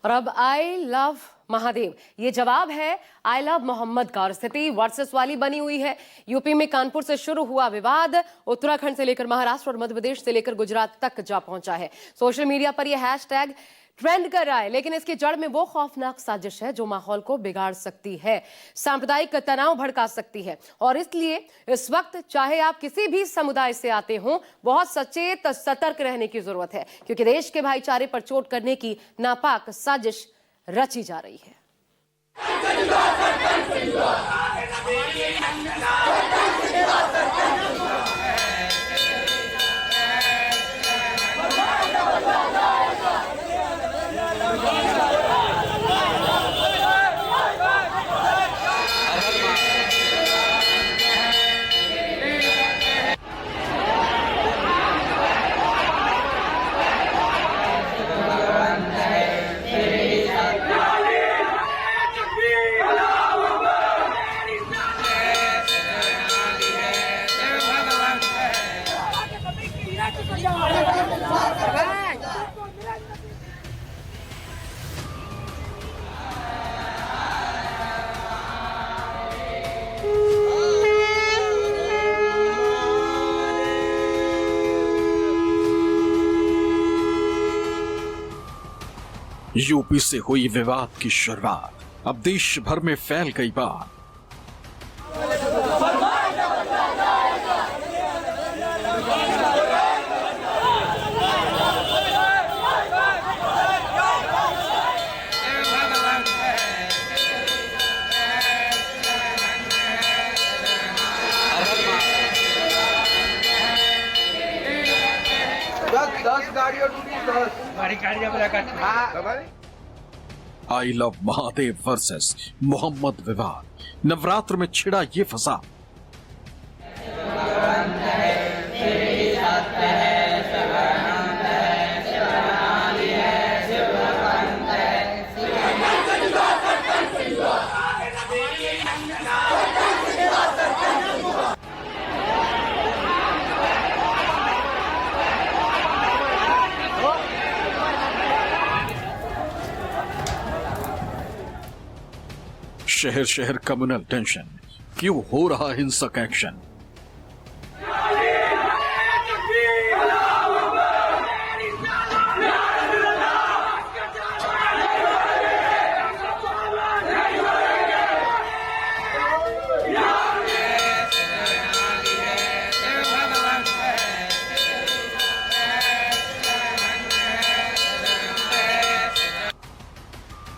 और अब आई लव महादेव, ये जवाब है आई लव मोहम्मद का। और स्थिति वर्सेस वाली बनी हुई है। यूपी में कानपुर से शुरू हुआ विवाद उत्तराखंड से लेकर महाराष्ट्र और मध्य प्रदेश से लेकर गुजरात तक जा पहुंचा है। सोशल मीडिया पर यह हैशटैग ट्रेंड कर रहा है, लेकिन इसकी जड़ में वो खौफनाक साजिश है जो माहौल को बिगाड़ सकती है, सांप्रदायिक तनाव भड़का सकती है। और इसलिए इस वक्त चाहे आप किसी भी समुदाय से आते हों, बहुत सचेत सतर्क रहने की जरूरत है, क्योंकि देश के भाईचारे पर चोट करने की नापाक साजिश रची जा रही है। यूपी से हुई विवाद की शुरुआत अब देश भर में फैल गई बात। 10 गाड़ियों I love Mahadev versus Mohammad विवाद। नवरात्र में छिड़ा ये फसाद। शहर शहर कम्युनल टेंशन, क्यों हो रहा हिंसक एक्शन?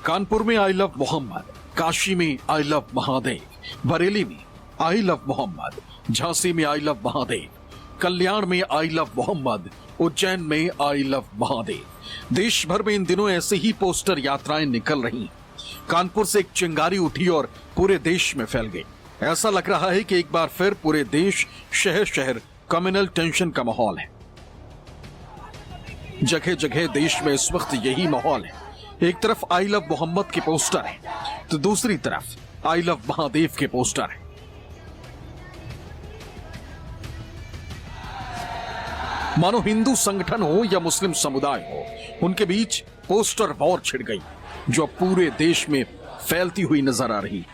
कानपुर में आई लव मोहम्मद, काशी में आई लव महादेव, बरेली में आई लव मोहम्मद, झांसी में आई लव महादेव, कल्याण में आई लव मोहम्मद, उज्जैन में आई लव महादेव। देश भर में इन दिनों ऐसे ही पोस्टर यात्राएं निकल रही। कानपुर से एक चिंगारी उठी और पूरे देश में फैल गई। ऐसा लग रहा है कि एक बार फिर पूरे देश शहर शहर कम्युनल टेंशन का माहौल है। जगह जगह देश में इस वक्त यही माहौल है। एक तरफ आई लव मोहम्मद के पोस्टर है, तो दूसरी तरफ आई लव महादेव के पोस्टर है। मानो हिंदू संगठन हो या मुस्लिम समुदाय हो, उनके बीच पोस्टर वॉर छिड़ गई, जो पूरे देश में फैलती हुई नजर आ रही।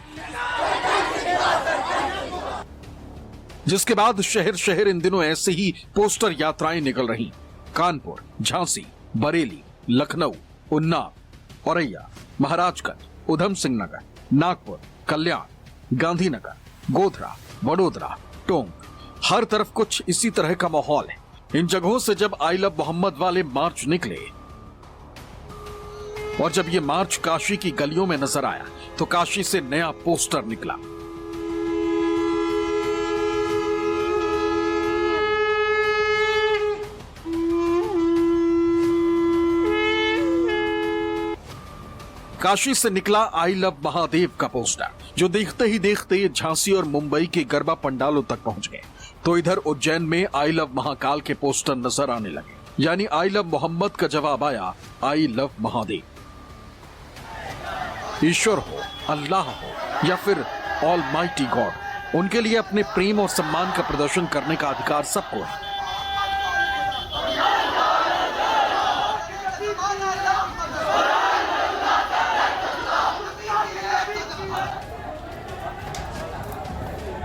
जिसके बाद शहर शहर इन दिनों ऐसे ही पोस्टर यात्राएं निकल रही। कानपुर, झांसी, बरेली, लखनऊ, उन्नाव, औरैया, महाराजगंज, उधम सिंह नगर, नागपुर, कल्याण, गांधीनगर, गोधरा, वडोदरा, टोंक, हर तरफ कुछ इसी तरह का माहौल है। इन जगहों से जब आई लव मोहम्मद वाले मार्च निकले और जब ये मार्च काशी की गलियों में नजर आया, तो काशी से नया पोस्टर निकला। काशी से निकला आई लव महादेव का पोस्टर, जो देखते ही देखते झांसी और मुंबई के गरबा पंडालों तक पहुंच गए। तो इधर उज्जैन में आई लव महाकाल के पोस्टर नजर आने लगे। यानी आई लव मोहम्मद का जवाब आया आई लव महादेव। ईश्वर हो, अल्लाह हो या फिर ऑलमाइटी गॉड, उनके लिए अपने प्रेम और सम्मान का प्रदर्शन करने का अधिकार सबको है।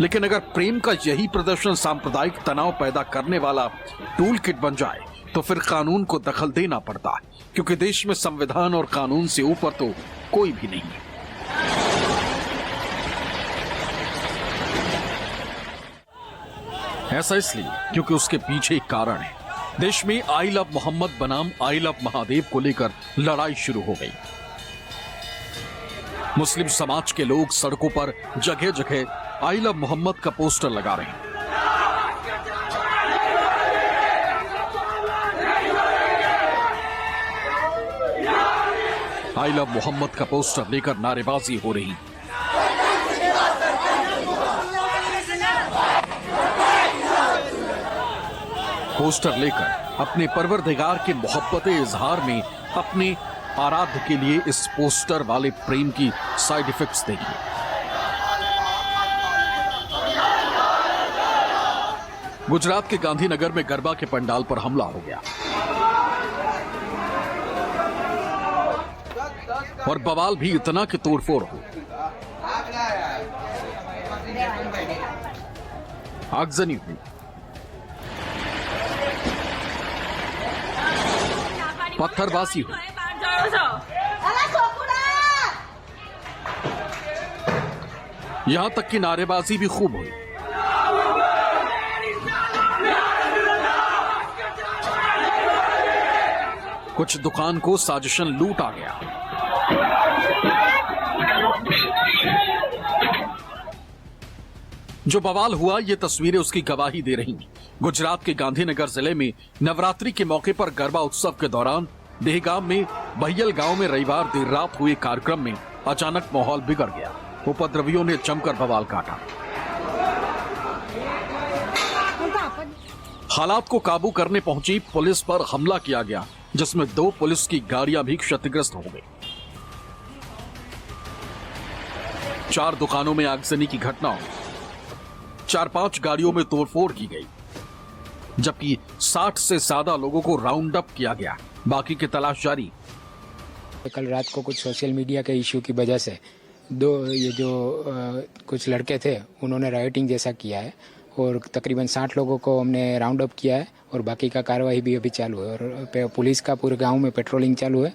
लेकिन अगर प्रेम का यही प्रदर्शन सांप्रदायिक तनाव पैदा करने वाला टूल किट बन जाए तो फिर कानून को दखल देना पड़ता है, क्योंकि देश में संविधान और कानून से ऊपर तो कोई भी नहीं है। ऐसा इसलिए क्योंकि उसके पीछे एक कारण है। देश में आई लव मोहम्मद बनाम आई लव महादेव को लेकर लड़ाई शुरू हो गई। मुस्लिम समाज के लोग सड़कों पर जगह जगह आई लव मोहम्मद का पोस्टर लगा रहे हैं। आई लव मोहम्मद का पोस्टर लेकर नारेबाजी हो रही। पोस्टर लेकर अपने परवरदिगार के मोहब्बत इजहार में अपने आराध्य के लिए इस पोस्टर वाले प्रेम की साइड इफेक्ट्स देखिए। गुजरात के गांधीनगर में गरबा के पंडाल पर हमला हो गया और बवाल भी इतना कि तोड़फोड़ हो। आगजनी हुई। पत्थरबाजी हुई। यहां तक कि नारेबाजी भी खूब हुई। कुछ दुकान को साजिशन लूटा गया। जो बवाल हुआ ये तस्वीरें उसकी गवाही दे रही हैं। गुजरात के गांधीनगर जिले में नवरात्रि के मौके पर गरबा उत्सव के दौरान देहगाम में बहियल गांव में रविवार देर रात हुए कार्यक्रम में अचानक माहौल बिगड़ गया। उपद्रवियों ने जमकर बवाल काटा। हालात को काबू करने पहुंची पुलिस पर हमला किया गया, जिसमें 2 पुलिस की गाड़ियां भी क्षतिग्रस्त हो गई। 4 दुकानों में आगजनी की घटना हुई। 4-5 गाड़ियों में तोड़फोड़ की गई, जबकि 60 से ज्यादा लोगों को राउंड अप किया गया। बाकी की तलाश जारी। कल रात को कुछ सोशल मीडिया के इश्यू की वजह से कुछ लड़के थे, उन्होंने राइटिंग जैसा किया है और तकरीबन 60 लोगों को हमने राउंड अप किया है और बाकी का कार्रवाई भी अभी चालू है और पुलिस का पूरे गांव में पेट्रोलिंग चालू है।